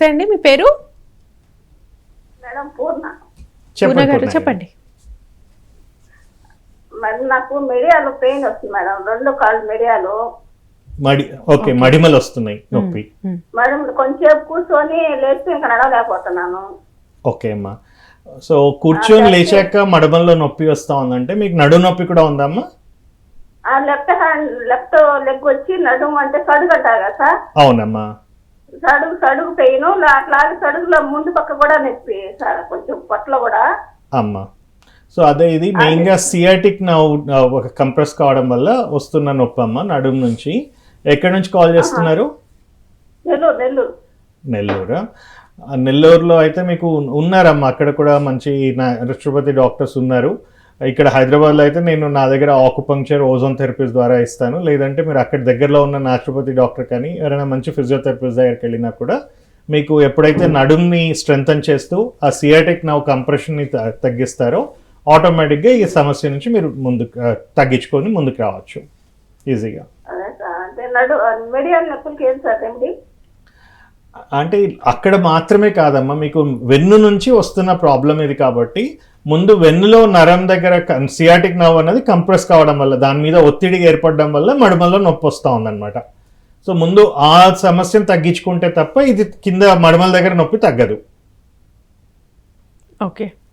నమస్తే అండి, మీ పేరు? మేడం పూర్ణ. పూర్ణ గారు చెప్పండి. మరి నాకు మెడియాలు పెయిన్ వస్తుంది మేడం, 2 కాళ్ళు మెడియాలు. ఓకే, మడిమలు వస్తున్నాయి నొప్పి. మడిమలు కొంచెం కూర్చొని లేస్తే ఇంకా నడవలేకపోతున్నాను. ఓకే అమ్మా, సో కూర్చొని లేచాక మడమల్లో నొప్పి వస్తా ఉందంటే మీకు నడు నొప్పి కూడా ఉందమ్మా? లెఫ్ట్ లెగ్ వచ్చి నడుము అంటే సడుగు అంటారు కదా సార్? అవునమ్మా, సడుగు పెయిన్, అట్లాగే సడుగులో ముందు పక్క కూడా నొప్పి సార్, కొంచెం పొట్టలో కూడా. అమ్మా, సో అదే ఇది మెయిన్గా సియాటిక్ ఒక కంప్రెస్ కావడం వల్ల వస్తున్న నొప్పి అమ్మ నడుము నుంచి. ఎక్కడి నుంచి కాల్ చేస్తున్నారు? నెల్లూరు. నెల్లూరు. నెల్లూరులో అయితే మీకు ఉన్నారమ్మా, అక్కడ కూడా మంచి రాష్ట్రపతి డాక్టర్స్ ఉన్నారు. ఇక్కడ హైదరాబాద్లో అయితే నేను నా దగ్గర ఆకుపంక్చర్, ఓజోన్ థెరపీస్ ద్వారా ఇస్తాను. లేదంటే మీరు అక్కడ దగ్గరలో ఉన్న రాష్ట్రపతి డాక్టర్ కానీ ఎవరైనా మంచి ఫిజియోథెరపిస్ట్ దగ్గరికి వెళ్ళినా కూడా మీకు ఎప్పుడైతే నడుముని స్ట్రెంథన్ చేస్తూ ఆ సియాటిక్ నర్వ్ కంప్రెషన్ని తగ్గిస్తారో ఆటోమేటిక్గా ఈ సమస్య నుంచి మీరు తగ్గించుకొని ముందుకు రావచ్చు ఈజీగా. అంటే అక్కడ మాత్రమే కాదమ్మా, మీకు వెన్ను నుంచి వస్తున్న ప్రాబ్లం ఇది కాబట్టి ముందు వెన్నులో నరం దగ్గర సియాటిక్ నర్వ్ అనేది కంప్రెస్ కావడం వల్ల, దాని మీద ఒత్తిడి ఏర్పడడం వల్ల మడమలో నొప్పి వస్తూ ఉందన్నమాట. సో ముందు ఆ సమస్యను తగ్గించుకుంటే తప్ప ఇది కింద మడమల దగ్గర నొప్పి తగ్గదు. ఓకే.